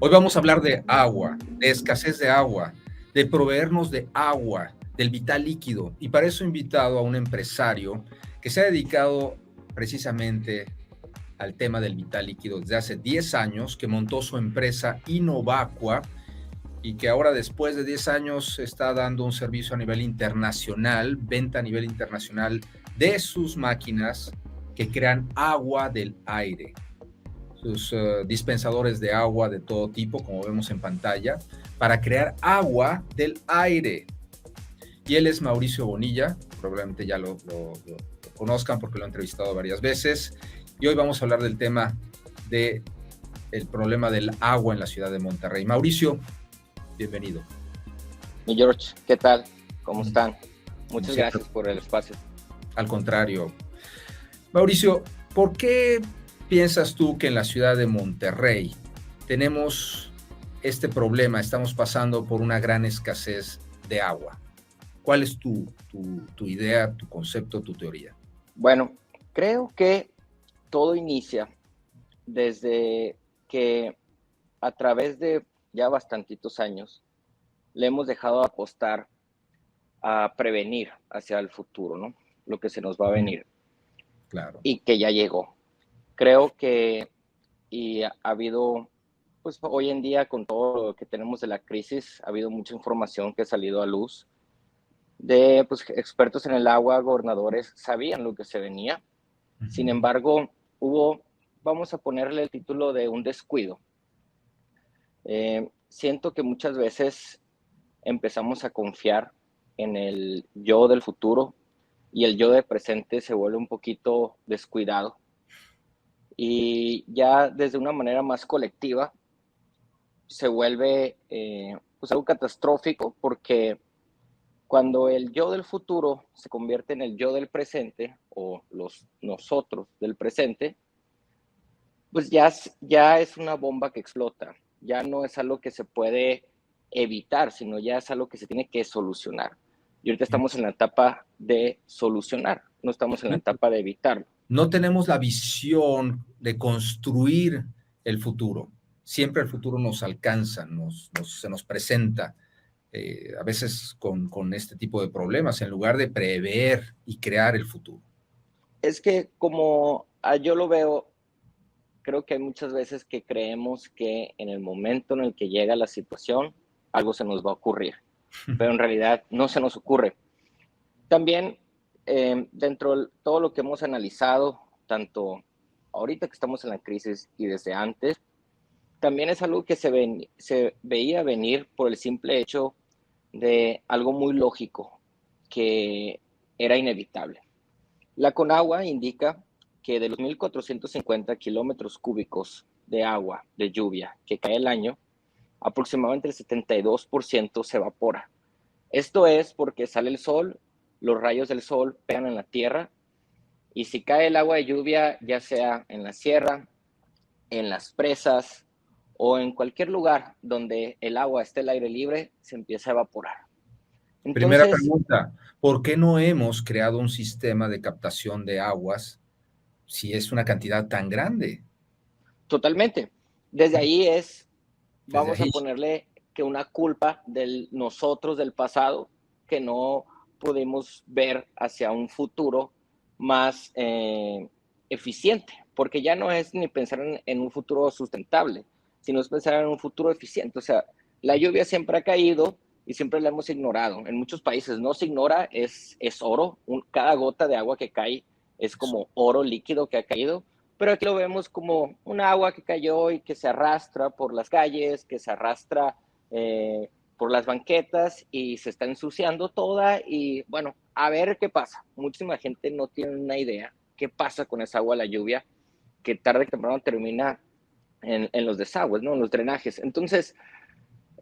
Hoy vamos a hablar de agua, de escasez de agua, de proveernos de agua, del vital líquido. Y para eso he invitado a un empresario que se ha dedicado precisamente al tema del vital líquido desde hace 10 años, que montó su empresa Innovacqua y que ahora después de 10 años está dando un servicio a nivel internacional, venta a nivel internacional de sus máquinas que crean agua del aire, sus dispensadores de agua de todo tipo, como vemos en pantalla, para crear agua del aire. Y él es Mauricio Bonilla, probablemente ya lo conozcan porque lo he entrevistado varias veces. Y hoy vamos a hablar del tema del problema del agua en la ciudad de Monterrey. Mauricio, bienvenido. Mi George, ¿qué tal? ¿Cómo están? Como Muchas siempre, gracias por el espacio. al contrario. Mauricio, ¿por qué piensas tú que en la ciudad de Monterrey tenemos este problema? Estamos pasando por una gran escasez de agua. ¿Cuál es tu idea, tu concepto, tu teoría? Bueno, creo que todo inicia desde que a través de ya bastantitos años le hemos dejado apostar a prevenir hacia el futuro, ¿no? Lo que se nos va a venir Claro. y que ya llegó. Creo que y ha habido, pues hoy en día con todo lo que tenemos de la crisis, ha habido mucha información que ha salido a luz de pues, expertos en el agua, gobernadores, sabían lo que se venía. Sin embargo, hubo, vamos a ponerle el título de un descuido. Siento que muchas veces empezamos a confiar en el yo del futuro y el yo del presente se vuelve un poquito descuidado. Y ya desde una manera más colectiva se vuelve pues algo catastrófico porque cuando el yo del futuro se convierte en el yo del presente o los nosotros del presente, pues ya es una bomba que explota. Ya no es algo que se puede evitar, sino ya es algo que se tiene que solucionar. Y ahorita estamos en la etapa de solucionar, no estamos en la etapa de evitarlo. No tenemos la visión de construir el futuro. Siempre el futuro nos alcanza, se nos presenta, a veces con este tipo de problemas, en lugar de prever y crear el futuro. Es que como yo lo veo, creo que hay muchas veces que creemos que en el momento en el que llega la situación, algo se nos va a ocurrir, pero en realidad no se nos ocurre. También dentro de todo lo que hemos analizado, tanto ahorita que estamos en la crisis y desde antes, también es algo que se veía venir por el simple hecho de algo muy lógico, que era inevitable. La Conagua indica que de los 1.450 kilómetros cúbicos de agua, de lluvia, que cae al año, aproximadamente el 72% se evapora. Esto es porque sale el sol, los rayos del sol pegan en la tierra y si cae el agua de lluvia, ya sea en la sierra, en las presas o en cualquier lugar donde el agua esté al aire libre, se empieza a evaporar. Primera Entonces, pregunta, ¿por qué no hemos creado un sistema de captación de aguas si es una cantidad tan grande? totalmente. Desde ahí Desde vamos a ahí. ponerle que una culpa de nosotros del pasado, que no pudimos ver hacia un futuro más eficiente, porque ya no es ni pensar en un futuro sustentable, sino es pensar en un futuro eficiente. O sea, la lluvia siempre ha caído y siempre la hemos ignorado. En muchos países no se ignora, es oro. Cada gota de agua que cae es como oro líquido que ha caído, pero aquí lo vemos como un agua que cayó y que se arrastra por las calles, que se arrastra por las banquetas y se está ensuciando toda y bueno, a ver qué pasa. Muchísima gente no tiene una idea qué pasa con esa agua, la lluvia, que tarde o temprano termina en los desagües, ¿no? En los drenajes. Entonces,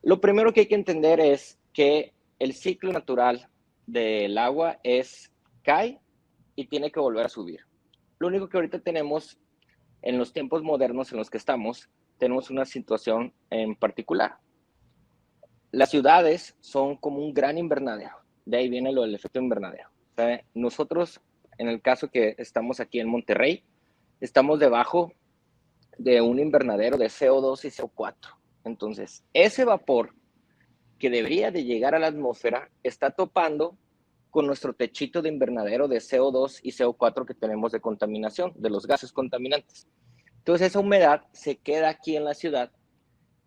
lo primero que hay que entender es que el ciclo natural del agua es cae y tiene que volver a subir. Lo único que ahorita tenemos en los tiempos modernos en los que estamos, tenemos una situación en particular. Las ciudades son como un gran invernadero. De ahí viene lo del efecto invernadero. O sea, nosotros, en el caso que estamos aquí en Monterrey, estamos debajo de un invernadero de CO2 y CO4. Entonces, ese vapor que debería de llegar a la atmósfera está topando con nuestro techito de invernadero de CO2 y CO4 que tenemos de contaminación, de los gases contaminantes. Entonces, esa humedad se queda aquí en la ciudad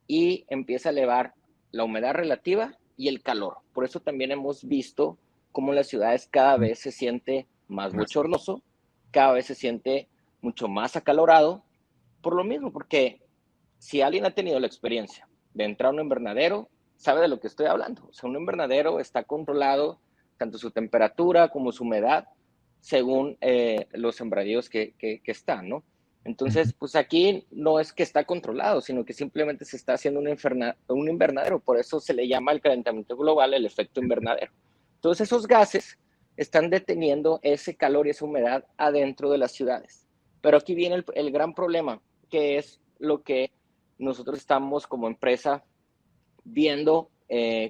y empieza a elevar la humedad relativa y el calor. Por eso también hemos visto cómo las ciudades cada vez se siente más bochornoso, cada vez se siente mucho más acalorado, por lo mismo, porque si alguien ha tenido la experiencia de entrar a un invernadero, sabe de lo que estoy hablando. O sea, un invernadero está controlado, tanto su temperatura como su humedad, según los sembradíos que están, ¿no? Entonces, pues aquí no es que está controlado, sino que simplemente se está haciendo un invernadero. Por eso se le llama el calentamiento global el efecto invernadero. Entonces, esos gases están deteniendo ese calor y esa humedad adentro de las ciudades. Pero aquí viene el gran problema, que es lo que nosotros estamos como empresa viendo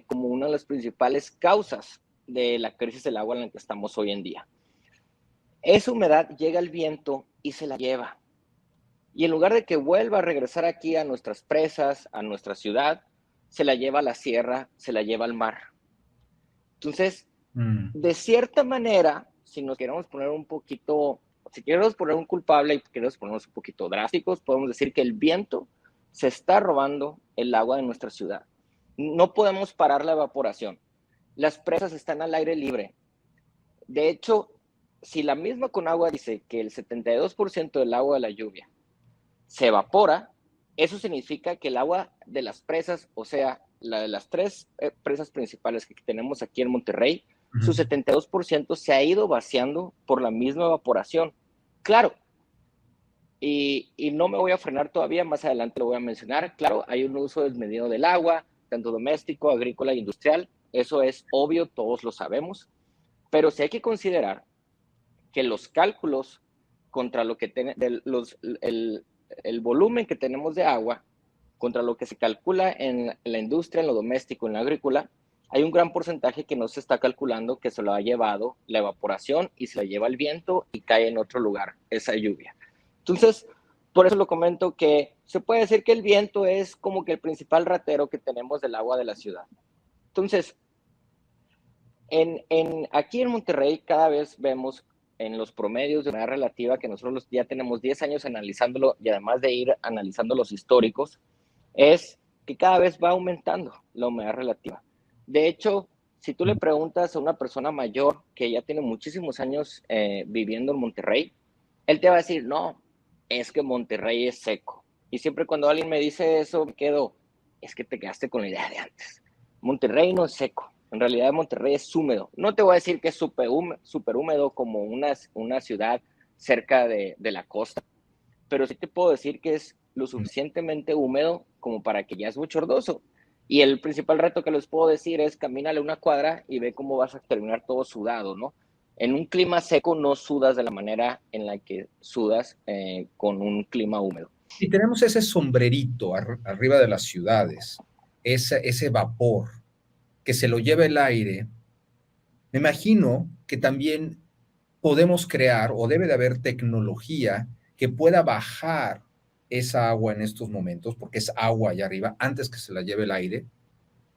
como una de las principales causas de la crisis del agua en la que estamos hoy en día. Esa humedad llega al viento y se la lleva. Y en lugar de que vuelva a regresar aquí a nuestras presas, a nuestra ciudad, se la lleva a la sierra, se la lleva al mar. Entonces, de cierta manera, si nos queremos poner un poquito, si queremos poner un culpable y queremos ponernos un poquito drásticos, podemos decir que el viento se está robando el agua de nuestra ciudad. No podemos parar la evaporación. Las presas están al aire libre. De hecho, si la misma Conagua dice que el 72% del agua de la lluvia se evapora, eso significa que el agua de las presas, o sea, la de las tres presas principales que tenemos aquí en Monterrey, su 72% se ha ido vaciando por la misma evaporación. Claro, y no me voy a frenar todavía, más adelante lo voy a mencionar. Claro, hay un uso desmedido del agua, tanto doméstico, agrícola e industrial. Eso es obvio, todos lo sabemos. Pero sí hay que considerar que los cálculos contra lo que el volumen que tenemos de agua, contra lo que se calcula en la industria, en lo doméstico, en la agrícola, hay un gran porcentaje que no se está calculando, que se lo ha llevado la evaporación y se la lleva el viento y cae en otro lugar esa lluvia. Entonces, por eso lo comento, que se puede decir que el viento es como que el principal ratero que tenemos del agua de la ciudad. Entonces, aquí en Monterrey cada vez vemos en los promedios de humedad relativa, que nosotros ya tenemos 10 años analizándolo y además de ir analizando los históricos, es que cada vez va aumentando la humedad relativa. De hecho, si tú le preguntas a una persona mayor que ya tiene muchísimos años viviendo en Monterrey, él te va a decir, no, es que Monterrey es seco. Y siempre cuando alguien me dice eso, me quedo, es que te quedaste con la idea de antes. Monterrey no es seco. En realidad Monterrey es húmedo. No te voy a decir que es súper húmedo como una ciudad cerca de la costa, pero sí te puedo decir que es lo suficientemente húmedo como para que ya es bochornoso. Y el principal reto que les puedo decir es camínale una cuadra y ve cómo vas a terminar todo sudado, ¿no? En un clima seco no sudas de la manera en la que sudas con un clima húmedo. Y tenemos ese sombrerito arriba de las ciudades, ese vapor que se lo lleva el aire. Me imagino que también podemos crear o debe de haber tecnología que pueda bajar esa agua en estos momentos, porque es agua allá arriba, antes que se la lleve el aire.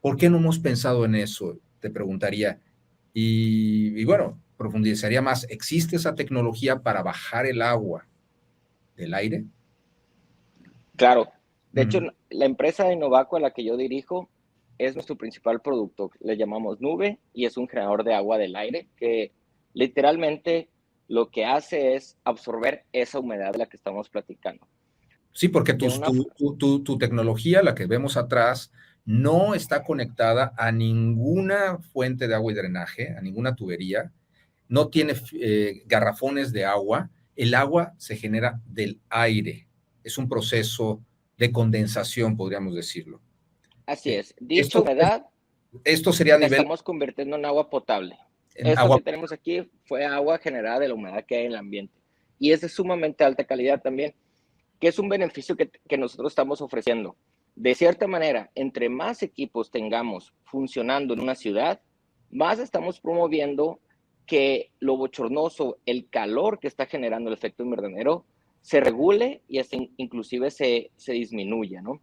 ¿Por qué no hemos pensado en eso? Te preguntaría. Y bueno, profundizaría más. ¿Existe esa tecnología para bajar el agua del aire? Claro. De hecho, la empresa Innovaco a la que yo dirijo es nuestro principal producto. Le llamamos Nube y es un generador de agua del aire que literalmente lo que hace es absorber esa humedad de la que estamos platicando. Sí, porque tu tecnología, la que vemos atrás, no está conectada a ninguna fuente de agua y drenaje, a ninguna tubería, no tiene garrafones de agua, el agua se genera del aire, es un proceso de condensación, podríamos decirlo. Así es, dicha humedad esto sería a la nivel... estamos convirtiendo en agua potable. En Esto agua... que tenemos aquí fue agua generada de la humedad que hay en el ambiente. Y es de sumamente alta calidad también, que es un beneficio que nosotros estamos ofreciendo. De cierta manera, entre más equipos tengamos funcionando en una ciudad, más estamos promoviendo que lo bochornoso, el calor que está generando el efecto invernadero, se regule y hasta inclusive se disminuya, ¿no?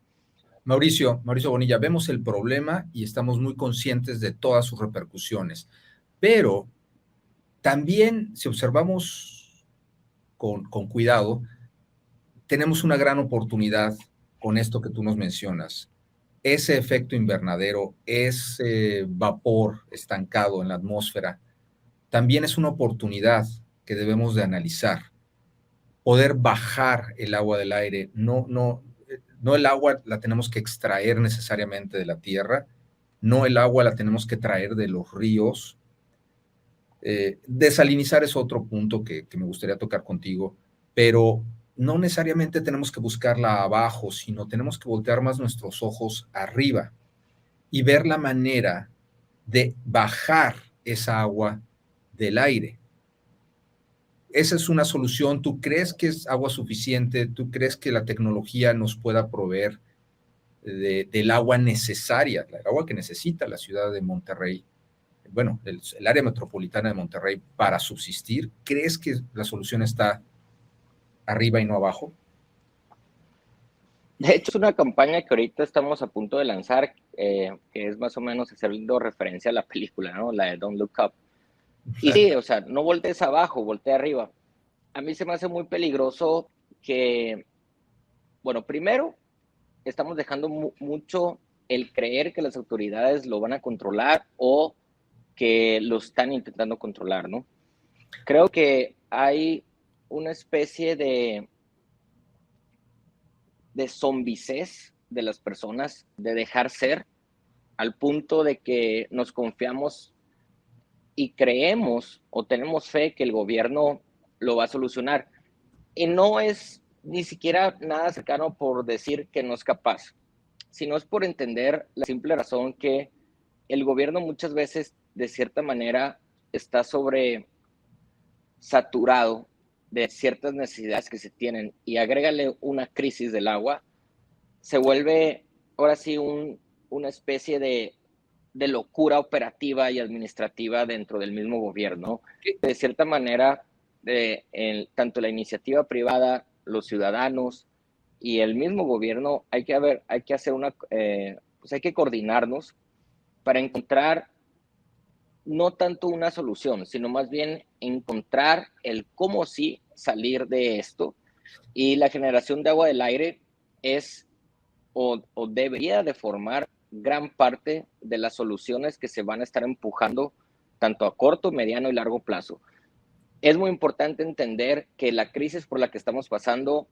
Mauricio Bonilla, vemos el problema y estamos muy conscientes de todas sus repercusiones, pero también, si observamos con cuidado, tenemos una gran oportunidad con esto que tú nos mencionas. Ese efecto invernadero, ese vapor estancado en la atmósfera, también es una oportunidad que debemos de analizar. Poder bajar el agua del aire, no el agua la tenemos que extraer necesariamente de la tierra, no el agua la tenemos que traer de los ríos. Desalinizar es otro punto que me gustaría tocar contigo, pero no necesariamente tenemos que buscarla abajo, sino tenemos que voltear más nuestros ojos arriba y ver la manera de bajar esa agua del aire. Esa es una solución. ¿Tú crees que es agua suficiente? ¿Tú crees que la tecnología nos pueda proveer del agua necesaria, el agua que necesita la ciudad de Monterrey, bueno, el área metropolitana de Monterrey para subsistir? ¿Crees que la solución está arriba y no abajo? De hecho, es una campaña que ahorita estamos a punto de lanzar, que es más o menos haciendo referencia a la película, ¿no? La de Don't Look Up. Y sí, o sea, no voltees abajo, voltea arriba. A mí se me hace muy peligroso que, bueno, primero, estamos dejando mucho el creer que las autoridades lo van a controlar o que lo están intentando controlar, ¿no? Creo que hay una especie de zombicés de las personas, de dejar ser, al punto de que nos confiamos y creemos o tenemos fe que el gobierno lo va a solucionar. Y no es ni siquiera nada cercano por decir que no es capaz, sino es por entender la simple razón que el gobierno muchas veces, de cierta manera, está sobre saturado de ciertas necesidades que se tienen y agrégale una crisis del agua, se vuelve ahora sí una especie de locura operativa y administrativa dentro del mismo gobierno. De cierta manera, tanto la iniciativa privada, los ciudadanos y el mismo gobierno, hay que hacer pues hay que coordinarnos para encontrar no tanto una solución, sino más bien encontrar el cómo sí salir de esto. Y la generación de agua del aire es o debería de formar gran parte de las soluciones que se van a estar empujando tanto a corto, mediano y largo plazo. Es muy importante entender que la crisis por la que estamos pasando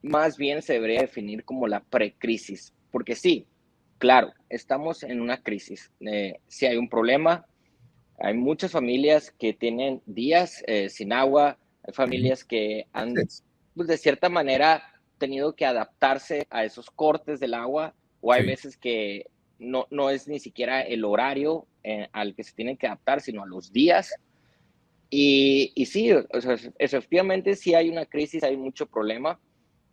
más bien se debería definir como la precrisis, porque sí, claro, estamos en una crisis. Si hay un problema, hay muchas familias que tienen días sin agua, hay familias que han, pues, de cierta manera, tenido que adaptarse a esos cortes del agua, o hay veces que no es ni siquiera el horario al que se tienen que adaptar, sino a los días. Y sí, o sea, efectivamente sí hay una crisis, hay mucho problema,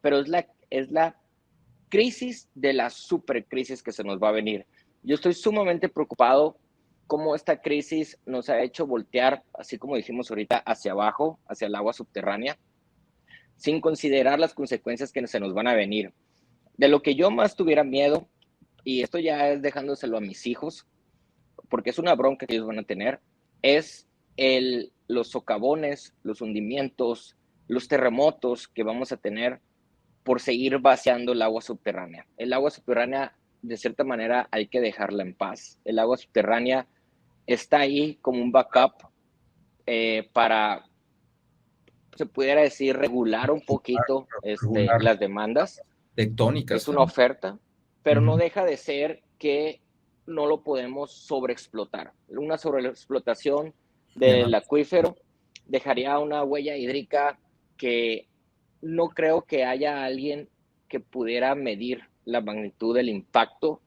pero es la crisis de la supercrisis que se nos va a venir. Yo estoy sumamente preocupado cómo esta crisis nos ha hecho voltear, así como dijimos ahorita, hacia abajo, hacia el agua subterránea, sin considerar las consecuencias que se nos van a venir. De lo que yo más tuviera miedo, y esto ya es dejándoselo a mis hijos, porque es una bronca que ellos van a tener, es los socavones, los hundimientos, los terremotos que vamos a tener por seguir vaciando el agua subterránea. El agua subterránea, de cierta manera, hay que dejarla en paz. El agua subterránea está ahí como un backup para, se pudiera decir, regular un poquito Regular las demandas. tectónicas Es una también. oferta, pero no deja de ser que no lo podemos sobreexplotar. Una sobreexplotación del acuífero dejaría una huella hídrica que no creo que haya alguien que pudiera medir la magnitud del impacto,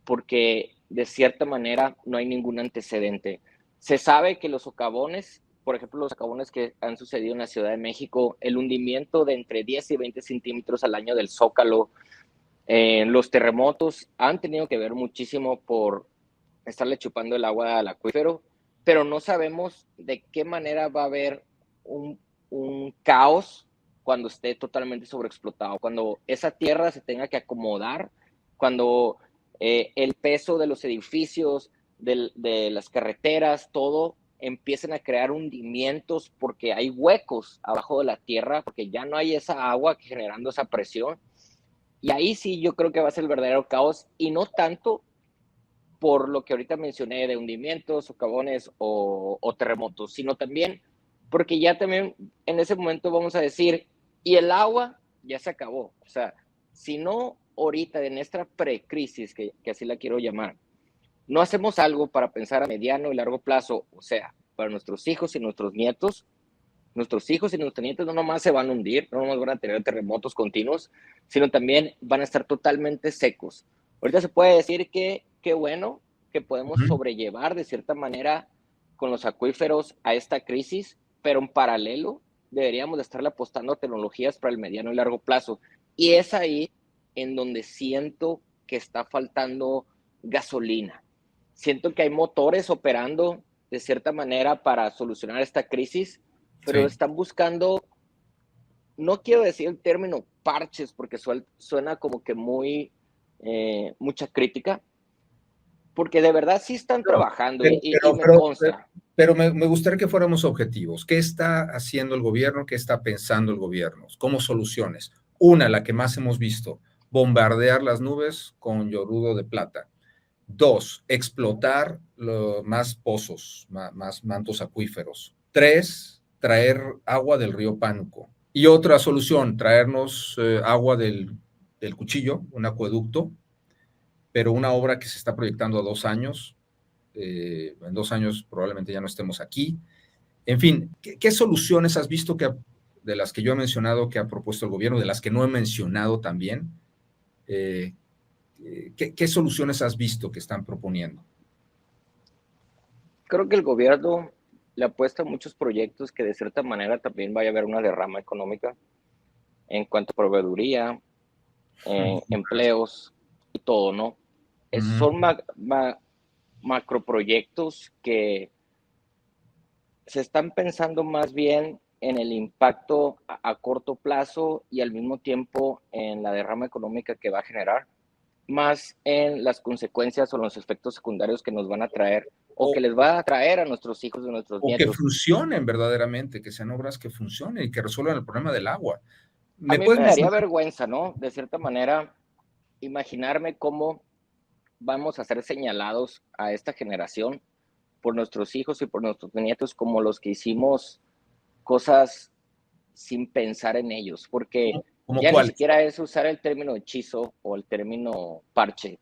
porque de cierta manera no hay ningún antecedente. Se sabe que los socavones, por ejemplo, los socavones que han sucedido en la Ciudad de México, el hundimiento de entre 10 y 20 centímetros al año del Zócalo, los terremotos han tenido que ver muchísimo por estarle chupando el agua al acuífero, pero no sabemos de qué manera va a haber un caos cuando esté totalmente sobreexplotado, cuando esa tierra se tenga que acomodar cuando el peso de los edificios, de las carreteras, todo empiezan a crear hundimientos porque hay huecos abajo de la tierra, porque ya no hay esa agua generando esa presión. Y ahí sí yo creo que va a ser el verdadero caos, y no tanto por lo que ahorita mencioné de hundimientos, socavones o terremotos, sino también porque ya también en ese momento vamos a decir, y el agua ya se acabó. O sea, si no ahorita en esta precrisis, que así la quiero llamar, no hacemos algo para pensar a mediano y largo plazo, o sea, para nuestros hijos y nuestros nietos, nuestros hijos y nuestros nietos no nomás se van a hundir, no nomás van a tener terremotos continuos, sino también van a estar totalmente secos. Ahorita se puede decir que qué bueno que podemos sobrellevar de cierta manera con los acuíferos a esta crisis, pero en paralelo deberíamos de estarle apostando a tecnologías para el mediano y largo plazo. Y es ahí en donde siento que está faltando gasolina. Siento que hay motores operando de cierta manera para solucionar esta crisis, pero Sí. están buscando, no quiero decir el término parches porque suena como que mucha crítica, porque de verdad sí están No, trabajando y me pero, consta. pero me gustaría que fuéramos objetivos. ¿Qué está haciendo el gobierno? ¿Qué está pensando el gobierno? ¿Cómo soluciones? Una, la que más hemos visto, bombardear las nubes con yorudo de plata. Dos, explotar más pozos, más mantos acuíferos. Tres, traer agua del río Pánuco. Y otra solución, traernos agua del Cuchillo, un acueducto, pero una obra que se está proyectando a 2 años. En 2 años probablemente ya no estemos aquí. En fin, ¿qué soluciones has visto de las que yo he mencionado que ha propuesto el gobierno, de las que no he mencionado también? Eh, ¿Qué soluciones has visto que están proponiendo? Creo que el gobierno le apuesta a muchos proyectos que de cierta manera también vaya a haber una derrama económica en cuanto a proveeduría, empleos y todo, ¿no? Son macroproyectos que se están pensando más bien en el impacto a corto plazo y al mismo tiempo en la derrama económica que va a generar, más en las consecuencias o los efectos secundarios que nos van a traer o que les va a traer a nuestros hijos y a nuestros O que nietos. funcionen verdaderamente, que sean obras que funcionen y que resuelvan el problema del agua. A ¿Me mí puedes me daría mencionar? vergüenza, ¿no? De cierta manera, imaginarme cómo vamos a ser señalados a esta generación por nuestros hijos y por nuestros nietos como los que hicimos cosas sin pensar en ellos, porque ¿Cómo ya ni cuáles? siquiera es usar el término hechizo o el término parche,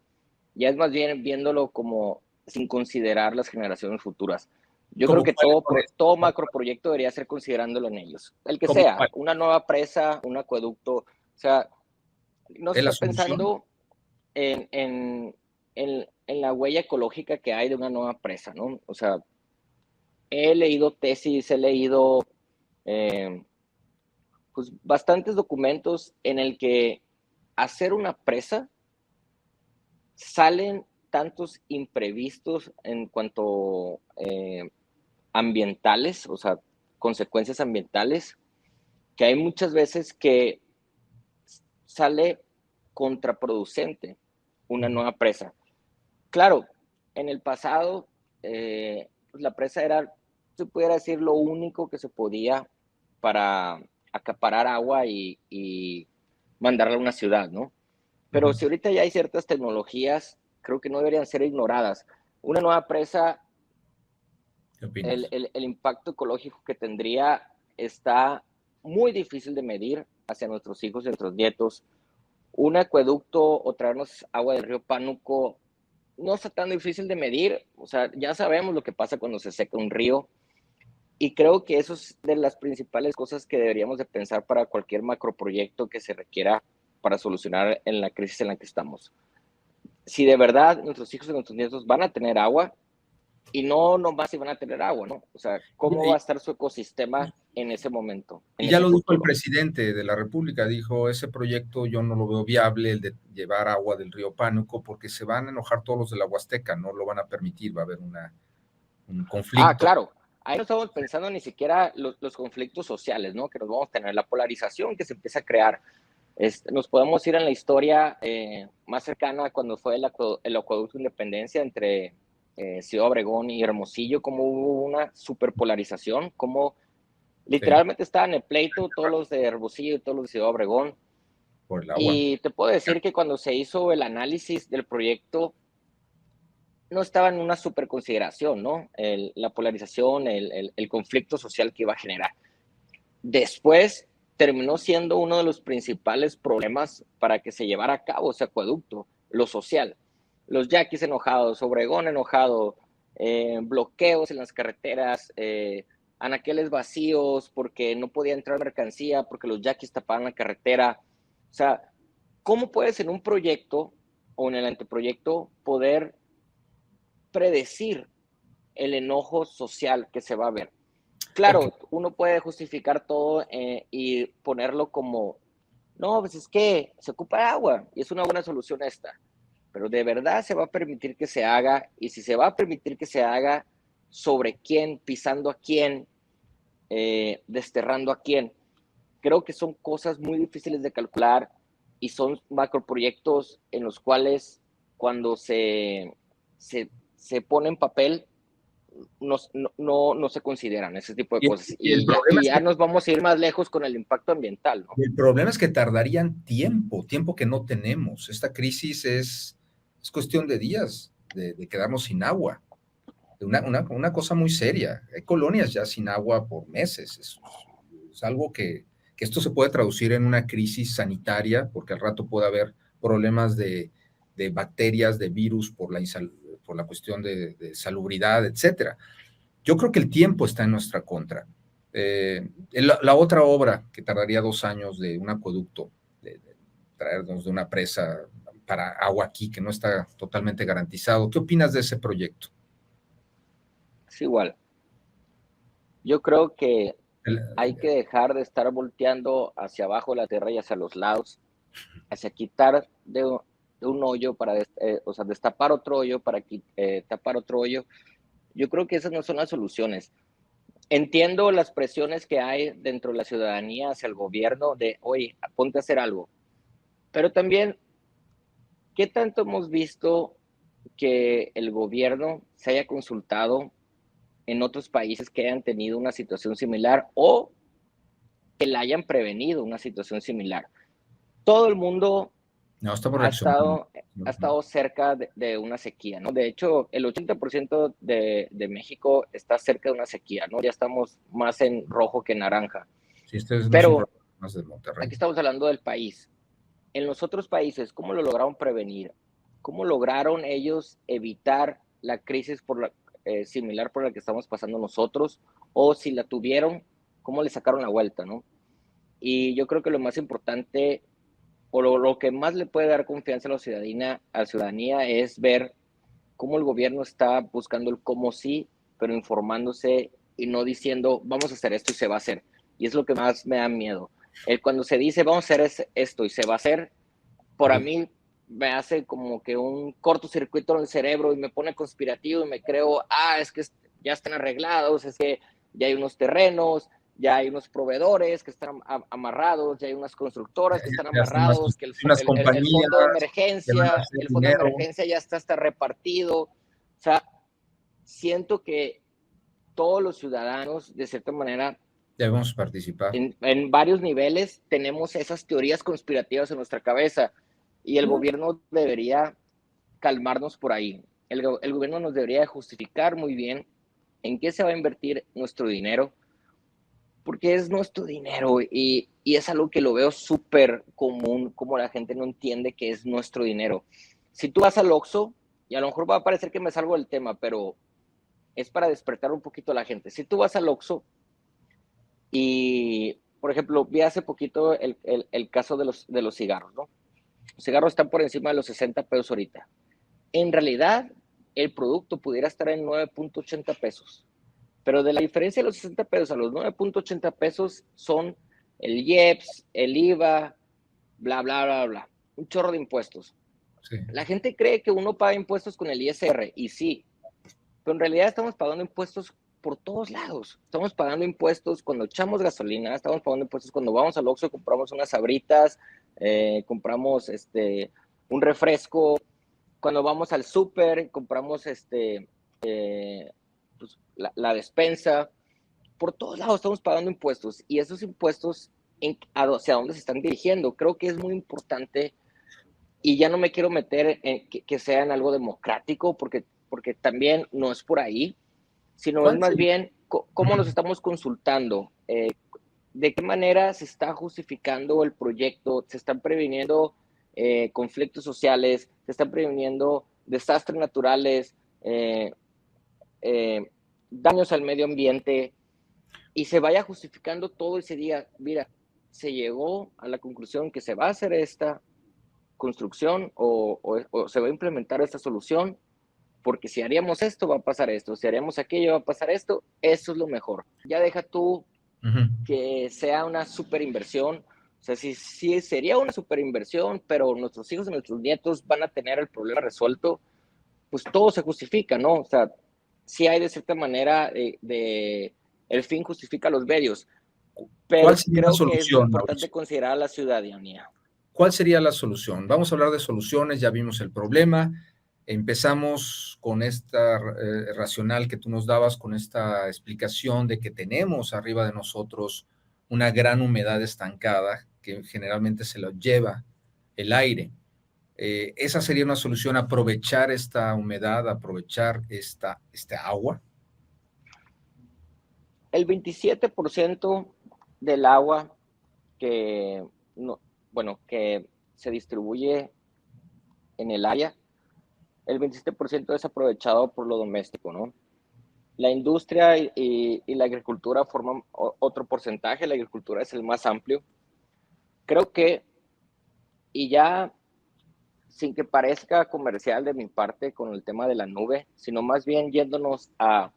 ya es más bien viéndolo como sin considerar las generaciones futuras. Yo creo ¿Cómo que cuáles son todo esos? macroproyecto debería ser considerándolo en ellos. El que ¿Cómo sea, cuáles? una nueva presa, un acueducto, o sea, no ¿Es la estoy solución? pensando en la huella ecológica que hay de una nueva presa, ¿no? O sea, he leído tesis, he leído eh, pues bastantes documentos en el que hacer una presa salen tantos imprevistos en cuanto ambientales, o sea, consecuencias ambientales, que hay muchas veces que sale contraproducente una nueva presa. Claro, en el pasado pues la presa era, se pudiera decir, lo único que se podía para acaparar agua y mandarla a una ciudad, ¿no? Pero si ahorita ya hay ciertas tecnologías, creo que no deberían ser ignoradas. Una nueva presa, ¿Qué opinas? el impacto ecológico que tendría está muy difícil de medir hacia nuestros hijos y nuestros nietos. Un acueducto o traernos agua del río Pánuco no está tan difícil de medir. O sea, ya sabemos lo que pasa cuando se seca un río. Y creo que eso es de las principales cosas que deberíamos de pensar para cualquier macroproyecto que se requiera para solucionar en la crisis en la que estamos. Si de verdad nuestros hijos y nuestros nietos van a tener agua, y no nomás si van a tener agua, ¿no? O sea, ¿cómo va a Y, estar su ecosistema en ese momento, y en ya ese lo dijo el futuro? presidente de la República, dijo, ese proyecto yo no lo veo viable, el de llevar agua del río Pánuco, porque se van a enojar todos los de la Huasteca, no lo van a permitir, va a haber un Ah, conflicto. claro. Ahí no estamos pensando ni siquiera los conflictos sociales, ¿no? Que nos vamos a tener, la polarización que se empieza a crear. Nos podemos ir en la historia más cercana a cuando fue el acueducto de Independencia entre Ciudad Obregón y Hermosillo, como hubo una superpolarización, como Sí, literalmente estaban en el pleito todos los de Hermosillo y todos los de Ciudad Obregón. por el agua. Y te puedo decir que cuando se hizo el análisis del proyecto, no estaba en una super consideración, ¿no? La polarización, el conflicto social que iba a generar. Después terminó siendo uno de los principales problemas para que se llevara a cabo ese acueducto, lo social. Los yaquis enojados, Obregón enojado, bloqueos en las carreteras, anaqueles vacíos porque no podía entrar mercancía, porque los yaquis tapaban la carretera. O sea, ¿cómo puedes en un proyecto o en el anteproyecto poder predecir el enojo social que se va a ver? Ok, Claro, uno puede justificar todo y ponerlo como, no, pues es que se ocupa agua y es una buena solución esta, pero de verdad se va a permitir que se haga, y si se va a permitir que se haga, sobre quién, pisando a quién, desterrando a quién. Creo que son cosas muy difíciles de calcular y son macroproyectos en los cuales cuando se pone en papel no se consideran ese tipo de y, cosas. y el Y problema es ya que nos vamos a ir más lejos con el impacto ambiental, ¿no? el problema es que tardarían tiempo que no tenemos. Esta crisis es cuestión de días, de quedarnos sin agua. Una cosa muy seria. Hay colonias ya sin agua por meses. Es algo que esto se puede traducir en una crisis sanitaria, porque al rato puede haber problemas de bacterias, de virus por la cuestión de salubridad, etcétera. Yo creo que el tiempo está en nuestra contra. La otra obra que tardaría 2 años de un acueducto, de traernos de una presa para agua aquí, que no está totalmente garantizado. ¿Qué opinas de ese proyecto? Es igual. Yo creo que El, hay que dejar de estar volteando hacia abajo la tierra y hacia los lados, hacia quitar de un hoyo para, o sea, destapar otro hoyo para tapar otro hoyo. Yo creo que esas no son las soluciones. Entiendo las presiones que hay dentro de la ciudadanía hacia el gobierno de, oye, ponte a hacer algo. Pero también, ¿qué tanto hemos visto que el gobierno se haya consultado en otros países que hayan tenido una situación similar o que la hayan prevenido una situación similar? Todo el mundo no, estamos ha reaccionando. estado, ha estado cerca de una sequía, ¿no? De hecho, el 80% de México está cerca de una sequía, ¿no? Ya estamos más en rojo que en naranja. Sí, este no es un Pero problema más de Monterrey. aquí estamos hablando del país. En los otros países, ¿cómo lo lograron prevenir? ¿Cómo lograron ellos evitar la crisis similar por la que estamos pasando nosotros? O si la tuvieron, ¿cómo le sacaron la vuelta, no? Y yo creo que lo más importante, o lo que más le puede dar confianza a la ciudadanía es ver cómo el gobierno está buscando el cómo sí, pero informándose y no diciendo vamos a hacer esto y se va a hacer. Y es lo que más me da miedo. Cuando se dice vamos a hacer esto y se va a hacer, por mí me hace como que un cortocircuito en el cerebro y me pone conspirativo y me creo, es que ya están arreglados, es que ya hay unos terrenos, ya hay unos proveedores que están amarrados, ya hay unas constructoras que están Ya están más, amarrados, que unas compañías que van a hacer el fondo de dinero. emergencia ya está hasta repartido. O sea, siento que todos los ciudadanos, de cierta manera, Debemos participar. en varios niveles, tenemos esas teorías conspirativas en nuestra cabeza y el gobierno debería calmarnos por ahí. El gobierno nos debería justificar muy bien en qué se va a invertir nuestro dinero, porque es nuestro dinero y es algo que lo veo súper común, como la gente no entiende que es nuestro dinero. Si tú vas al Oxxo, y a lo mejor va a parecer que me salgo del tema, pero es para despertar un poquito a la gente. Si tú vas al Oxxo y, por ejemplo, vi hace poquito el caso de los cigarros, ¿no? Los cigarros están por encima de los 60 pesos ahorita. En realidad, el producto pudiera estar en 9.80 pesos. Pero de la diferencia de los 60 pesos a los 9.80 pesos son el IEPS, el IVA, bla, bla, bla, bla. Un chorro de impuestos. Sí. La gente cree que uno paga impuestos con el ISR, y sí, pero en realidad estamos pagando impuestos por todos lados. Estamos pagando impuestos cuando echamos gasolina, estamos pagando impuestos cuando vamos al Oxxo, compramos unas sabritas, compramos un refresco, cuando vamos al súper, compramos pues, la despensa, por todos lados estamos pagando impuestos y esos impuestos hacia dónde se están dirigiendo. Creo que es muy importante y ya no me quiero meter en que sea en algo democrático porque también no es por ahí, sino es ¿Cuál más sería? bien cómo nos estamos consultando, de qué manera se está justificando el proyecto, se están previniendo conflictos sociales, se están previniendo desastres naturales, daños al medio ambiente, y se vaya justificando todo y se diga, mira, se llegó a la conclusión que se va a hacer esta construcción o se va a implementar esta solución, porque si haríamos esto va a pasar esto, si haríamos aquello va a pasar esto, eso es lo mejor. Ya deja tú Ujú. que sea una super inversión, o sea, sí sería una super inversión, pero nuestros hijos y nuestros nietos van a tener el problema resuelto, pues todo se justifica, ¿no? O sea, sí hay de cierta manera el fin justifica los medios, ¿Cuál pero sería la creo que es muy solución, importante Mauricio? considerar a la ciudadanía. ¿Cuál sería la solución? Vamos a hablar de soluciones, ya vimos el problema, empezamos con esta racional que tú nos dabas, con esta explicación de que tenemos arriba de nosotros una gran humedad estancada que generalmente se lo lleva el aire. Esa sería una solución, aprovechar esta humedad, aprovechar esta agua. El 27% del agua que, no, bueno, que se distribuye en el área, el 27% es aprovechado por lo doméstico, ¿no? La industria y la agricultura forman otro porcentaje, la agricultura es el más amplio. Creo que, y ya sin que parezca comercial de mi parte con el tema de la nube, sino más bien yéndonos a,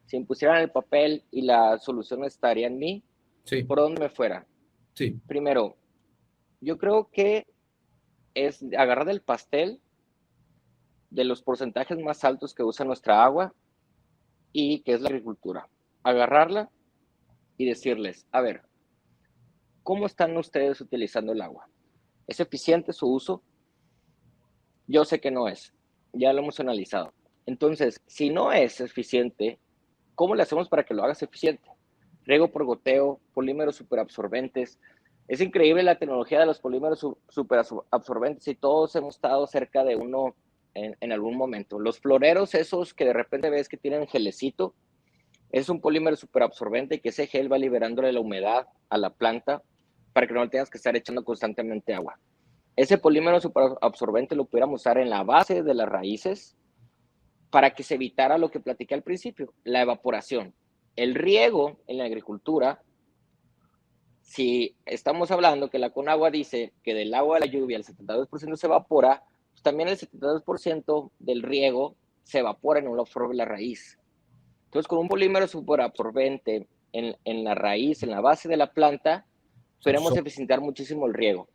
si me pusieran el papel y la solución estaría en mí, Sí, por donde me fuera. sí. Primero, yo creo que es agarrar el pastel de los porcentajes más altos que usa nuestra agua y que es la agricultura. Agarrarla y decirles, a ver, ¿cómo están ustedes utilizando el agua? ¿Es eficiente su uso? Yo sé que no es. Ya lo hemos analizado. Entonces, si no es eficiente, ¿cómo le hacemos para que lo hagas eficiente? Riego por goteo, polímeros superabsorbentes. Es increíble la tecnología de los polímeros superabsorbentes y todos hemos estado cerca de uno en algún momento. Los floreros esos que de repente ves que tienen gelecito, es un polímero superabsorbente que ese gel va liberándole la humedad a la planta para que no le tengas que estar echando constantemente agua. Ese polímero superabsorbente lo pudiéramos usar en la base de las raíces para que se evitara lo que platiqué al principio, la evaporación. El riego en la agricultura, si estamos hablando que la Conagua dice que del agua de la lluvia el 72% se evapora, pues también el 72% del riego se evapora y no lo absorbe la raíz. Entonces, con un polímero superabsorbente en la raíz, en la base de la planta, podemos eficientar muchísimo el riego.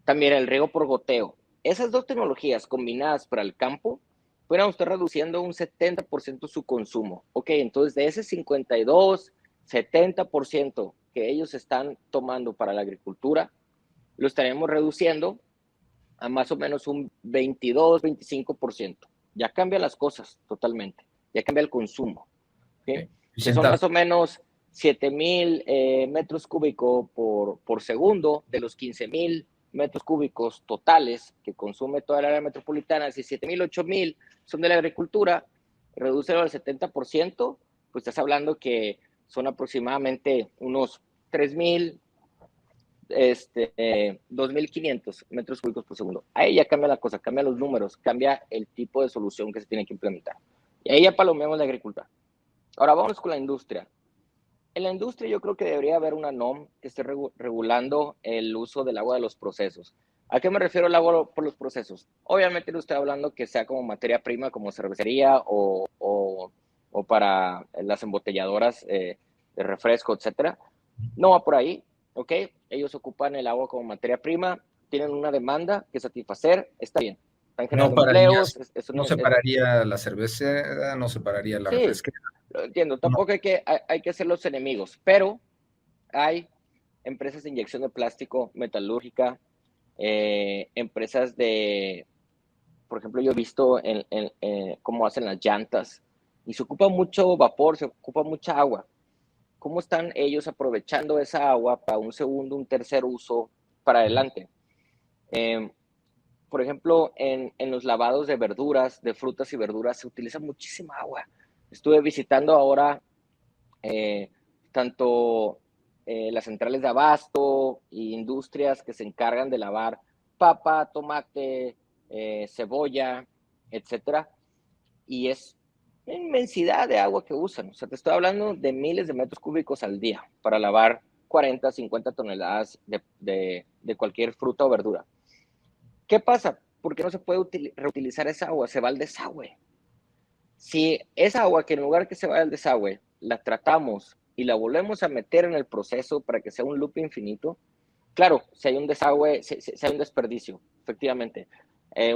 También el riego por goteo. Esas dos tecnologías combinadas para el campo, pueden estar reduciendo un 70% su consumo. Ok, entonces de ese 52, 70% que ellos están tomando para la agricultura, lo estaremos reduciendo a más o menos un 22, 25%. Ya cambian las cosas totalmente, ya cambia el consumo. ¿Sí? Okay. Que son más o menos 7,000 metros cúbicos por segundo de los 15,000 metros cúbicos totales que consume toda el área metropolitana. Si 7,000, 8,000 son de la agricultura, reducirlo al 70%, pues estás hablando que son aproximadamente unos 3,000, 2,500 metros cúbicos por segundo. Ahí ya cambia la cosa, cambia los números, cambia el tipo de solución que se tiene que implementar. Y ahí ya palomeamos la agricultura. Ahora vamos con la industria. En la industria yo creo que debería haber una NOM que esté regulando el uso del agua de los procesos. ¿A qué me refiero el agua por los procesos? Obviamente no estoy hablando que sea como materia prima, como cervecería o para las embotelladoras de refresco, etcétera. No va por ahí, ¿ok? Ellos ocupan el agua como materia prima, tienen una demanda que satisfacer, está bien. Están No generando pararías, empleos, eso no no, separaría la cerveza, no separaría la sí, refresquera. lo entiendo. No. Tampoco hay que ser los enemigos, pero hay empresas de inyección de plástico, metalúrgica, empresas por ejemplo, yo he visto cómo hacen las llantas y se ocupa mucho vapor, se ocupa mucha agua. ¿Cómo están ellos aprovechando esa agua para un segundo, un tercer uso para adelante? Eh, por ejemplo, en los lavados de verduras, de frutas y verduras, se utiliza muchísima agua. Estuve visitando ahora eh, tanto las centrales de abasto e industrias que se encargan de lavar papa, tomate, cebolla, etcétera. Y es una inmensidad de agua que usan. O sea, te estoy hablando de miles de metros cúbicos al día para lavar 40, 50 toneladas de cualquier fruta o verdura. ¿Qué pasa? ¿Por qué no se puede reutilizar esa agua? Se va al desagüe. Si esa agua que en lugar que se vaya al desagüe, la tratamos y la volvemos a meter en el proceso para que sea un loop infinito, claro, si hay un desagüe, si hay un desperdicio, efectivamente.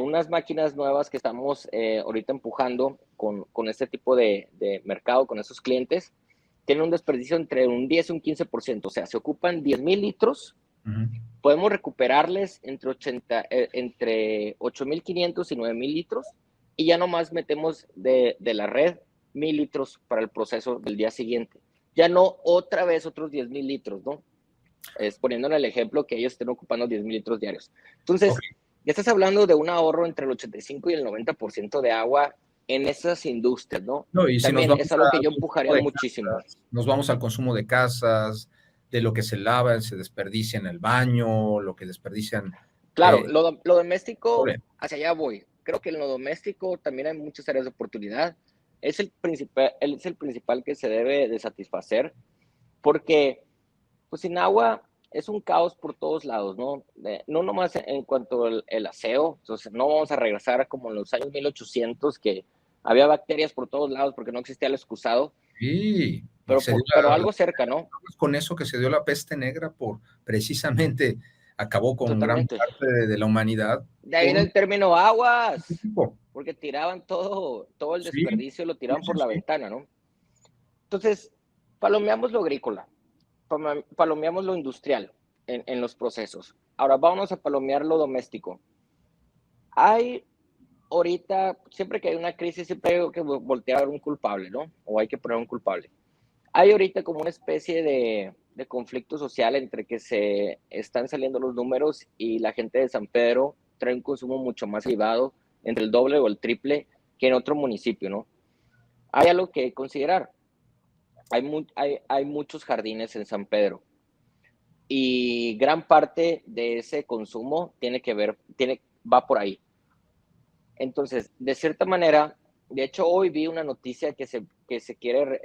Unas máquinas nuevas que estamos ahorita empujando con este tipo de mercado, con esos clientes, tienen un desperdicio entre un 10 y un 15%. O sea, se ocupan 10,000 litros, podemos recuperarles entre 8,500 y 9,000 litros y ya nomás metemos de la red 1,000 litros para el proceso del día siguiente. Ya no otra vez otros 10,000 litros, ¿no? Es poniéndole el ejemplo que ellos estén ocupando 10,000 litros diarios. Entonces, ya estás hablando de un ahorro entre el 85 y el 90% de agua en esas industrias, ¿no? No, y si también es algo que yo empujaría muchísimo. Casas, nos vamos al consumo de casas, de lo que se lava, se desperdicia en el baño, lo que desperdician. Claro, lo doméstico, Pobre. hacia allá voy. Creo que en lo doméstico también hay muchas áreas de oportunidad. Es el principal que se debe de satisfacer, porque pues sin agua es un caos por todos lados, ¿no? No nomás en cuanto al aseo, entonces no vamos a regresar como en los años 1800 que había bacterias por todos lados porque no existía el excusado, Sí, pero algo cerca, ¿no? con eso que se dio la peste negra por precisamente acabó con gran Totalmente. parte de la humanidad. De ahí viene el término aguas, Tipo. porque tiraban todo el Sí, desperdicio, lo tiraban sí, por la sí. ventana, ¿no? Entonces, palomeamos lo agrícola, palomeamos lo industrial en los procesos. Ahora vamos a palomear lo doméstico. Hay ahorita, siempre que hay una crisis, siempre hay que voltear a un culpable, ¿no? O hay que poner un culpable. Hay ahorita como una especie de conflicto social entre que se están saliendo los números y la gente de San Pedro trae un consumo mucho más elevado, entre el doble o el triple que en otro municipio, ¿no? Hay algo que considerar. Hay muchos jardines en San Pedro y gran parte de ese consumo va por ahí. Entonces, de cierta manera, de hecho hoy vi una noticia que se quiere,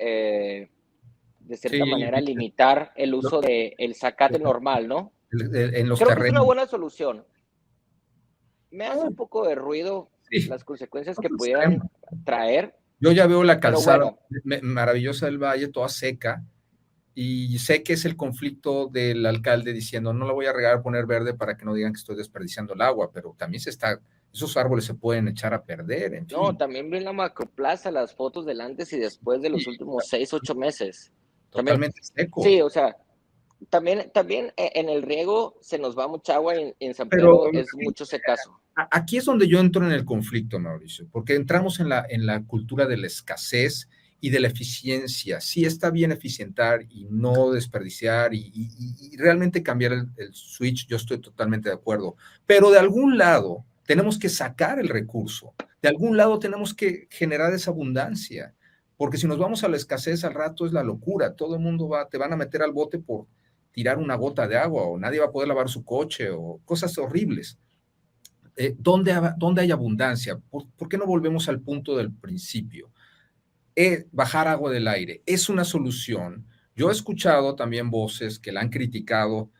de cierta Sí, manera, limitar el uso del zacate normal, ¿no? en los Creo que es una terrenos. buena solución. Me hace Ah, un poco de ruido sí, las consecuencias que otro pudieran extremo. traer, Yo ya veo la pero calzada bueno, maravillosa del Valle, toda seca, y sé que es el conflicto del alcalde diciendo, no la voy a regar, poner verde para que no digan que estoy desperdiciando el agua, pero también esos árboles se pueden echar a perder, en no, fin. también vi en la macroplaza las fotos del antes y después de Sí, los últimos 6, 8 meses. También, totalmente seco. sí, o sea, también en el riego se nos va mucha agua en San Pero Pedro, es mucho secazo. aquí es donde yo entro en el conflicto, Mauricio, porque entramos en la cultura de la escasez y de la eficiencia. Sí está bien eficientar y no desperdiciar y realmente cambiar el switch, yo estoy totalmente de acuerdo, pero de algún lado tenemos que sacar el recurso, de algún lado tenemos que generar esa abundancia, porque si nos vamos a la escasez al rato es la locura, todo el mundo te van a meter al bote por tirar una gota de agua o nadie va a poder lavar su coche o cosas horribles. ¿Dónde hay abundancia? ¿Por qué no volvemos al punto del principio? Bajar agua del aire es una solución. Yo he escuchado también voces que la han criticado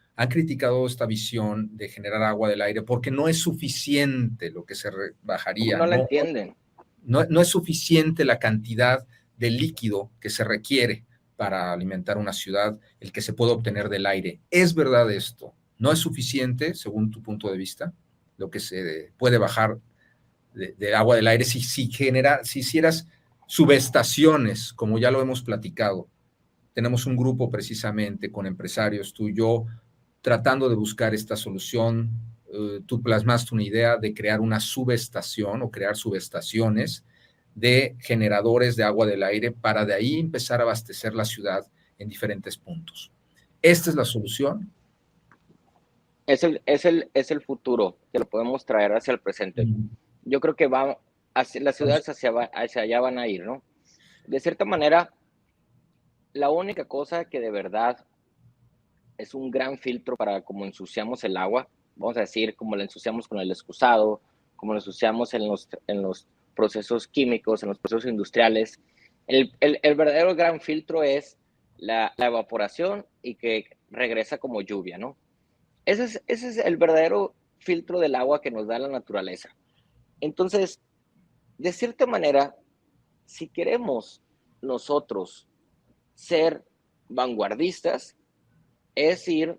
esta visión de generar agua del aire porque no es suficiente lo que se Porque bajaría, no la entienden. no es suficiente la cantidad de líquido que se requiere para alimentar una ciudad, el que se puede obtener del aire. ¿Es verdad esto? ¿No es suficiente, según tu punto de vista, lo que se puede bajar de agua del aire si hicieras subestaciones, como ya lo hemos platicado? Tenemos un grupo precisamente con empresarios, tú y yo, tratando de buscar esta solución tú plasmaste una idea de crear una subestación o crear subestaciones de generadores de agua del aire para de ahí empezar a abastecer la ciudad en diferentes puntos. ¿Esta es la solución? Es el futuro que lo podemos traer hacia el presente. Yo creo que las ciudades hacia allá van a ir, ¿no? De cierta manera, la única cosa que de verdad es un gran filtro para cómo ensuciamos el agua, vamos a decir, como la ensuciamos con el excusado, como la ensuciamos en los procesos químicos, en los procesos industriales. El verdadero gran filtro es la evaporación y que regresa como lluvia, ¿no? Ese es el verdadero filtro del agua que nos da la naturaleza. Entonces, de cierta manera, si queremos nosotros ser vanguardistas, es ir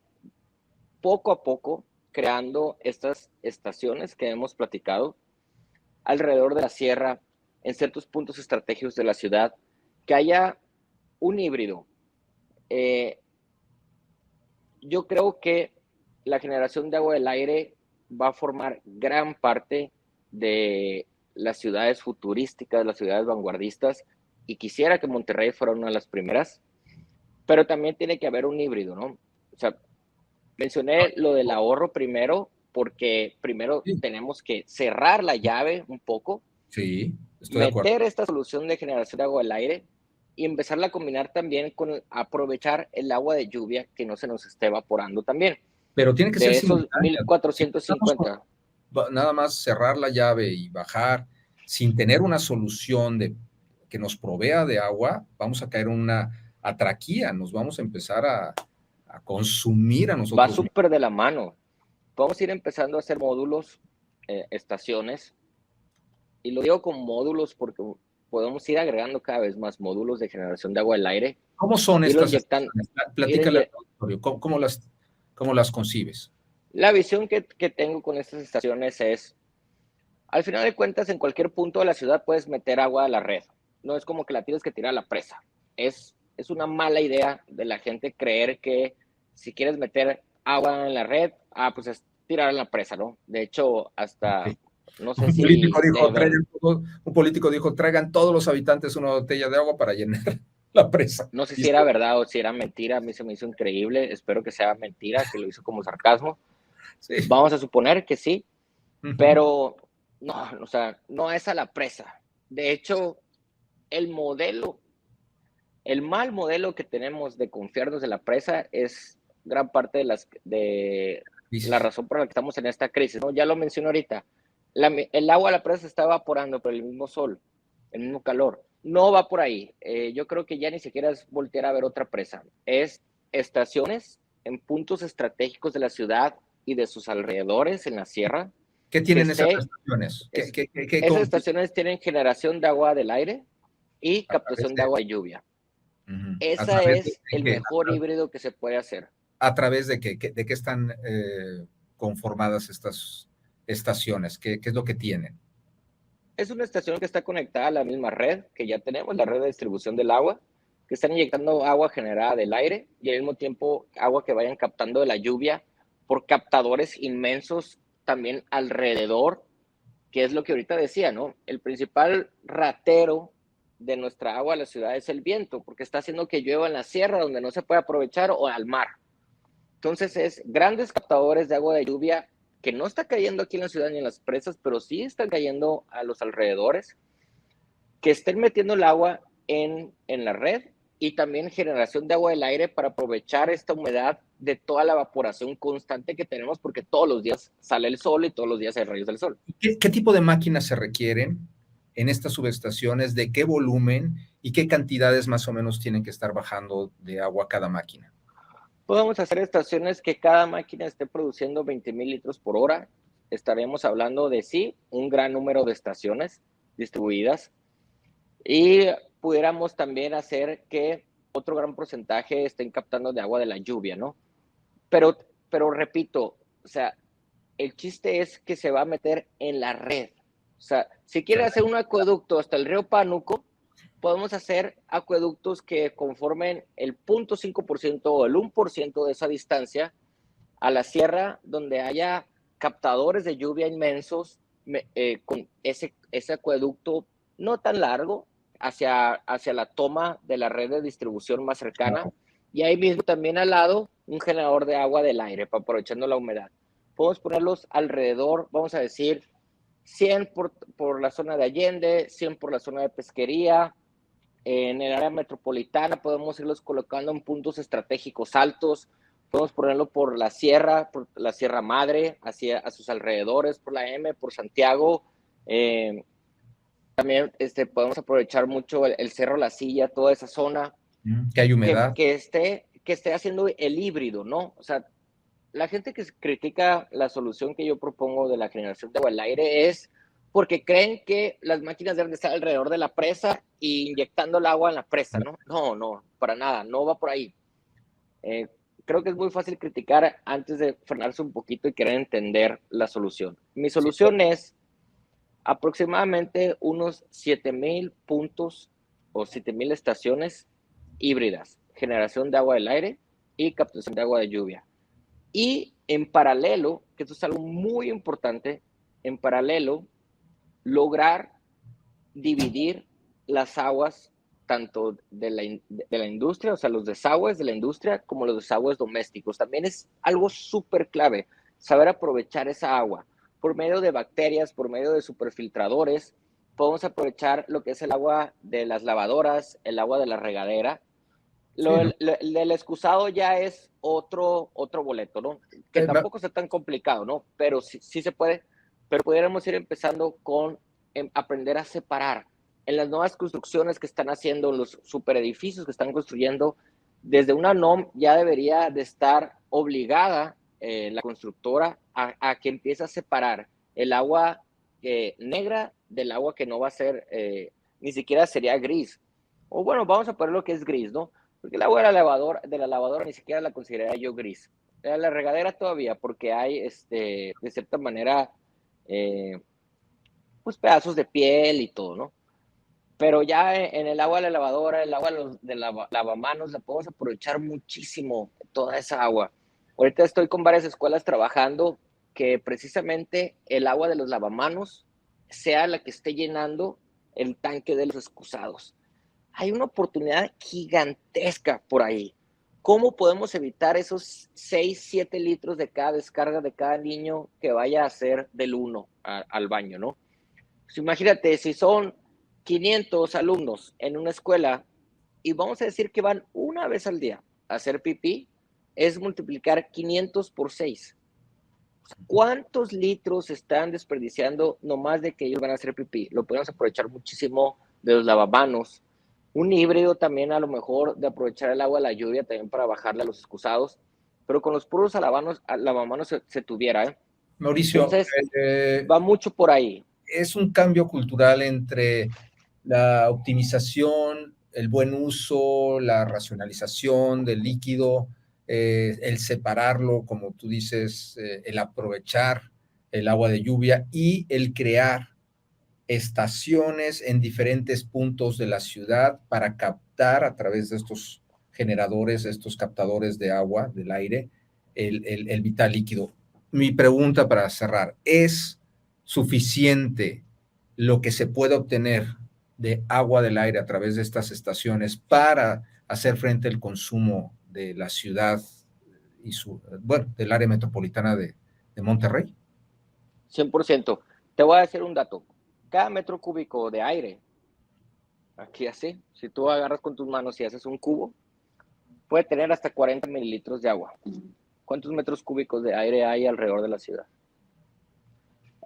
poco a poco creando estas estaciones que hemos platicado alrededor de la sierra, en ciertos puntos estratégicos de la ciudad, que haya un híbrido. Yo creo que la generación de agua del aire va a formar gran parte de las ciudades futurísticas, las ciudades vanguardistas, y quisiera que Monterrey fuera una de las primeras, pero también tiene que haber un híbrido, ¿no? O sea, mencioné lo del ahorro primero, porque primero Sí, tenemos que cerrar la llave un poco, sí, estoy de acuerdo. meter esta solución de generación de agua del aire y empezarla a combinar también con aprovechar el agua de lluvia que no se nos esté evaporando también. Pero tiene que ser De esos simultánea. Si empezamos 1450. nada más cerrar la llave y bajar sin tener una solución que nos provea de agua, vamos a caer en una atraquía, nos vamos a empezar a consumir a Va nosotros mismos. súper de la mano. Vamos a ir empezando a hacer módulos, estaciones, y lo digo con módulos porque podemos ir agregando cada vez más módulos de generación de agua del aire, ¿Cómo son irlo estas inyectando. estaciones? Platícale al auditorio, ¿cómo las concibes? La visión que tengo con estas estaciones es, al final de cuentas, en cualquier punto de la ciudad puedes meter agua a la red. No es como que la tienes que tirar a la presa. Es una mala idea de la gente creer que si quieres meter agua en la red, pues es tirar a la presa, ¿no? De hecho, hasta, Okay. no sé si Un político dijo, traigan todos los habitantes una botella de agua para llenar la presa. no sé si era verdad o si era mentira, a mí se me hizo increíble, espero que sea mentira, que lo hizo como sarcasmo. Sí. Vamos a suponer que sí, pero no, o sea, no es a la presa. De hecho, el mal modelo que tenemos de confiarnos de la presa es gran parte de la razón por la que estamos en esta crisis, ¿no? Ya lo mencioné ahorita, el agua de la presa se está evaporando por el mismo sol, el mismo calor. No va por ahí. Yo creo que ya ni siquiera es voltear a ver otra presa. Es estaciones en puntos estratégicos de la ciudad y de sus alrededores en la sierra. ¿Qué tienen esas estaciones? Esas estaciones tienen generación de agua del aire y captación de agua de lluvia. Esa es el mejor híbrido que se puede hacer. ¿A través de qué están conformadas estas estaciones? ¿Qué es lo que tienen? Es una estación que está conectada a la misma red que ya tenemos, la red de distribución del agua, que están inyectando agua generada del aire y al mismo tiempo agua que vayan captando de la lluvia por captadores inmensos también alrededor, que es lo que ahorita decía, ¿no? El principal ratero de nuestra agua a la ciudad es el viento, porque está haciendo que llueva en la sierra donde no se puede aprovechar o al mar. Entonces es grandes captadores de agua de lluvia que no está cayendo aquí en la ciudad ni en las presas, pero sí están cayendo a los alrededores, que estén metiendo el agua en la red y también generación de agua del aire para aprovechar esta humedad de toda la evaporación constante que tenemos, porque todos los días sale el sol y todos los días hay rayos del sol. ¿Qué tipo de máquinas se requieren en estas subestaciones? ¿De qué volumen y qué cantidades más o menos tienen que estar bajando de agua cada máquina? Podemos hacer estaciones que cada máquina esté produciendo 20,000 litros por hora. Estaremos hablando de sí, un gran número de estaciones distribuidas. Y pudiéramos también hacer que otro gran porcentaje estén captando de agua de la lluvia, ¿no? Pero repito, o sea, el chiste es que se va a meter en la red. O sea, si quiere hacer un acueducto hasta el río Pánuco, podemos hacer acueductos que conformen el 0.5% o el 1% de esa distancia a la sierra donde haya captadores de lluvia inmensos con ese acueducto no tan largo hacia la toma de la red de distribución más cercana. Y ahí mismo también al lado un generador de agua del aire para aprovechando la humedad. Podemos ponerlos alrededor, vamos a decir, 100 por la zona de Allende, 100 por la zona de Pesquería. En el área metropolitana podemos irlos colocando en puntos estratégicos altos. Podemos ponerlo por la Sierra Madre, a sus alrededores, por la M, por Santiago. También podemos aprovechar mucho el Cerro La Silla, toda esa zona. Que hay humedad. Que esté haciendo el híbrido, ¿no? O sea, la gente que critica la solución que yo propongo de la generación de agua al aire es porque creen que las máquinas deben de estar alrededor de la presa y inyectando el agua en la presa, ¿no? No, para nada, no va por ahí. Creo que es muy fácil criticar antes de frenarse un poquito y querer entender la solución. Mi solución es aproximadamente unos 7,000 puntos o 7,000 estaciones híbridas, generación de agua del aire y captación de agua de lluvia. Y en paralelo, que esto es algo muy importante, en paralelo, lograr dividir las aguas tanto de la industria, o sea, los desagües de la industria, como los desagües domésticos. También es algo súper clave, saber aprovechar esa agua. Por medio de bacterias, por medio de superfiltradores, podemos aprovechar lo que es el agua de las lavadoras, el agua de la regadera. El del excusado ya es otro boleto, ¿no? Que tampoco está tan complicado, ¿no? Pero sí se puede, pero pudiéramos ir empezando con aprender a separar. En las nuevas construcciones que están haciendo, los superedificios que están construyendo, desde una NOM ya debería de estar obligada la constructora a que empiece a separar el agua negra del agua que no va a ser, ni siquiera sería gris. O bueno, vamos a poner lo que es gris, ¿no? Porque el agua de la lavadora ni siquiera la consideraría yo gris. La regadera todavía, porque hay, de cierta manera, pues pedazos de piel y todo, ¿no? Pero ya en el agua de la lavadora, el agua de lavamanos, la podemos aprovechar muchísimo, toda esa agua. Ahorita estoy con varias escuelas trabajando que precisamente el agua de los lavamanos sea la que esté llenando el tanque de los excusados. Hay una oportunidad gigantesca por ahí. ¿Cómo podemos evitar esos 6, 7 litros de cada descarga de cada niño que vaya a hacer del 1 al baño, ¿no? Pues imagínate, si son 500 alumnos en una escuela y vamos a decir que van una vez al día a hacer pipí, es multiplicar 500 por 6. ¿Cuántos litros están desperdiciando nomás de que ellos van a hacer pipí? Lo podemos aprovechar muchísimo de los lavamanos. Un híbrido también a lo mejor de aprovechar el agua de la lluvia también para bajarle a los excusados, pero con los puros lavamanos se tuviera, ¿eh? Mauricio, entonces va mucho por ahí. Es un cambio cultural entre la optimización, el buen uso, la racionalización del líquido, el separarlo, como tú dices, el aprovechar el agua de lluvia y el crear estaciones en diferentes puntos de la ciudad para captar a través de estos generadores, estos captadores de agua, del aire, el vital líquido. Mi pregunta para cerrar, ¿es suficiente lo que se puede obtener de agua del aire a través de estas estaciones para hacer frente al consumo de la ciudad y del área metropolitana de Monterrey? 100%. Te voy a decir un dato. Cada metro cúbico de aire, aquí así, si tú agarras con tus manos y haces un cubo, puede tener hasta 40 mililitros de agua. ¿Cuántos metros cúbicos de aire hay alrededor de la ciudad?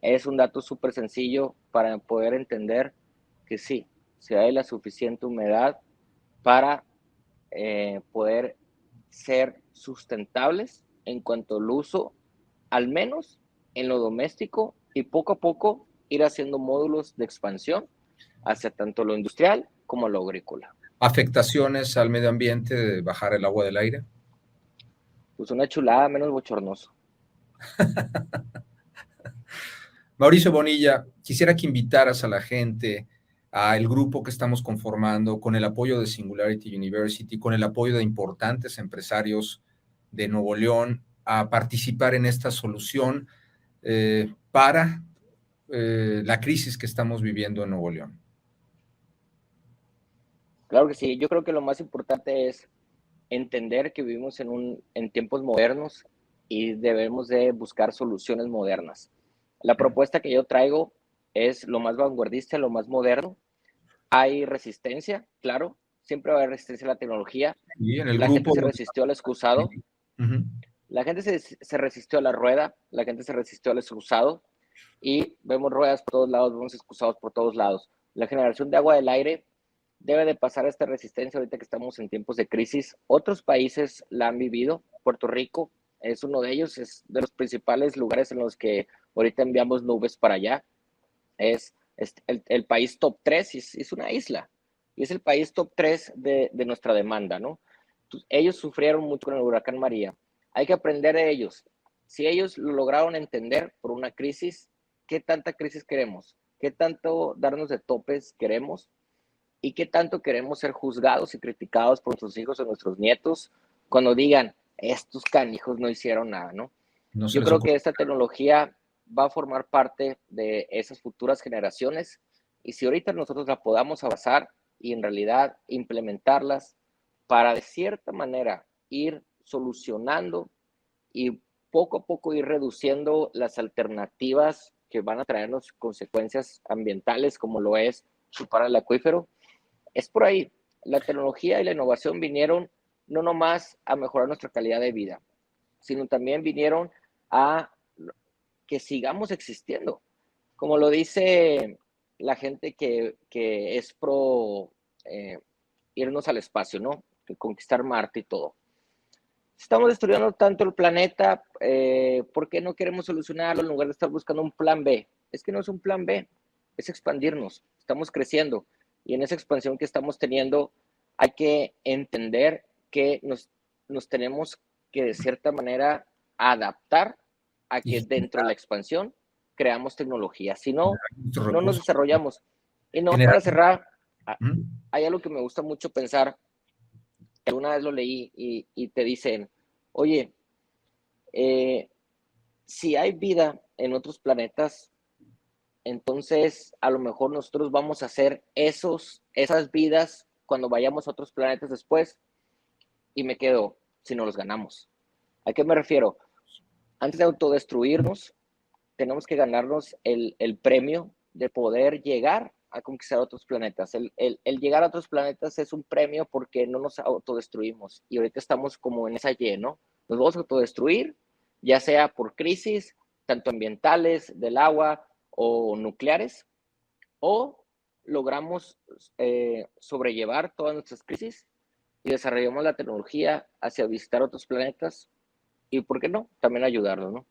Es un dato súper sencillo para poder entender que sí, si hay la suficiente humedad para poder ser sustentables en cuanto al uso, al menos en lo doméstico, y poco a poco ir haciendo módulos de expansión hacia tanto lo industrial como lo agrícola. ¿Afectaciones al medio ambiente de bajar el agua del aire? Pues una chulada, menos bochornoso. Mauricio Bonilla, quisiera que invitaras a la gente, al grupo que estamos conformando, con el apoyo de Singularity University, con el apoyo de importantes empresarios de Nuevo León, a participar en esta solución para la crisis que estamos viviendo en Nuevo León? Claro que sí, yo creo que lo más importante es entender que vivimos en tiempos modernos y debemos de buscar soluciones modernas. La propuesta que yo traigo es lo más vanguardista, lo más moderno. Hay resistencia, claro, siempre va a haber resistencia a la tecnología. Y en el La gente grupo... se resistió al excusado, Uh-huh. la gente se resistió a la rueda, la gente se resistió al excusado y vemos ruedas por todos lados, vemos excusados por todos lados. La generación de agua del aire debe de pasar esta resistencia ahorita que estamos en tiempos de crisis. Otros países la han vivido. Puerto Rico es uno de ellos, es de los principales lugares en los que ahorita enviamos nubes para allá. Es el país top 3, es una isla, y es el país top 3 de nuestra demanda, ¿no? Entonces, ellos sufrieron mucho con el huracán María. Hay que aprender de ellos. Si ellos lo lograron entender por una crisis, ¿qué tanta crisis queremos? ¿Qué tanto darnos de topes queremos? ¿Y qué tanto queremos ser juzgados y criticados por nuestros hijos o nuestros nietos cuando digan, estos canijos no hicieron nada, ¿no? No se Yo les creo ocurre. que esta tecnología va a formar parte de esas futuras generaciones y si ahorita nosotros la podamos avanzar y en realidad implementarlas para de cierta manera ir solucionando y poco a poco ir reduciendo las alternativas que van a traernos consecuencias ambientales como lo es chupar el acuífero, es por ahí. La tecnología y la innovación vinieron no nomás a mejorar nuestra calidad de vida, sino también vinieron a que sigamos existiendo. Como lo dice la gente que es pro irnos al espacio, ¿no? Que conquistar Marte y todo. Estamos destruyendo tanto el planeta, ¿por qué no queremos solucionarlo en lugar de estar buscando un plan B? Es que no es un plan B, es expandirnos, estamos creciendo y en esa expansión que estamos teniendo hay que entender que nos tenemos que de cierta manera adaptar a Y que dentro de la expansión creamos tecnología, si no, nuestros no nos recursos. desarrollamos. Y no Generar... para cerrar, Uh-huh. hay algo que me gusta mucho pensar, que una vez lo leí y te dicen, oye, si hay vida en otros planetas, entonces a lo mejor nosotros vamos a hacer esas vidas cuando vayamos a otros planetas después y me quedo si no los ganamos. ¿A qué me refiero? Antes de autodestruirnos, tenemos que ganarnos el premio de poder llegar a conquistar otros planetas. El llegar a otros planetas es un premio porque no nos autodestruimos y ahorita estamos como en esa Y, ¿no? Nos vamos a autodestruir, ya sea por crisis, tanto ambientales, del agua o nucleares, o logramos sobrellevar todas nuestras crisis y desarrollamos la tecnología hacia visitar otros planetas y, ¿por qué no?, también ayudarlos, ¿no?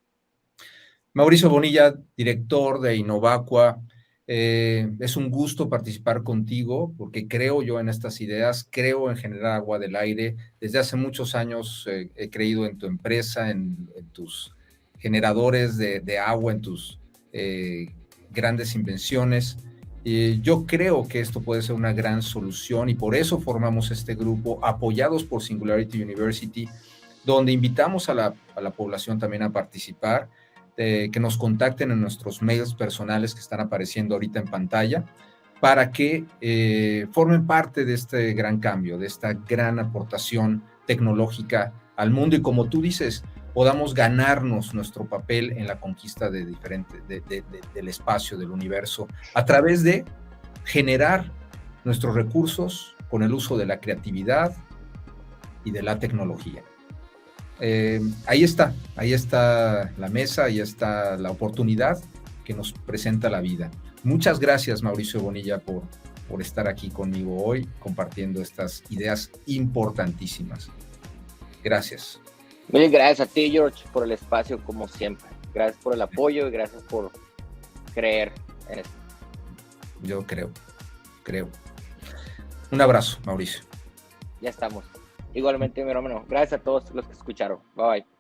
Mauricio Bonilla, director de Innovacua, es un gusto participar contigo porque creo yo en estas ideas, creo en generar agua del aire. Desde hace muchos años he creído en tu empresa, en tus generadores de agua, en tus grandes invenciones. Yo creo que esto puede ser una gran solución y por eso formamos este grupo apoyados por Singularity University, donde invitamos a la población también a participar, que nos contacten en nuestros mails personales que están apareciendo ahorita en pantalla, para que formen parte de este gran cambio, de esta gran aportación tecnológica al mundo y, como tú dices, podamos ganarnos nuestro papel en la conquista del espacio, del universo, a través de generar nuestros recursos con el uso de la creatividad y de la tecnología. Ahí está la mesa, ahí está la oportunidad que nos presenta la vida. Muchas gracias, Mauricio Bonilla, por estar aquí conmigo hoy, compartiendo estas ideas importantísimas. Gracias. Mil gracias a ti, George, por el espacio, como siempre. Gracias por el apoyo y gracias por creer en esto. Yo creo. Un abrazo, Mauricio. Ya estamos. Igualmente, mi hermano. Gracias a todos los que escucharon. Bye bye.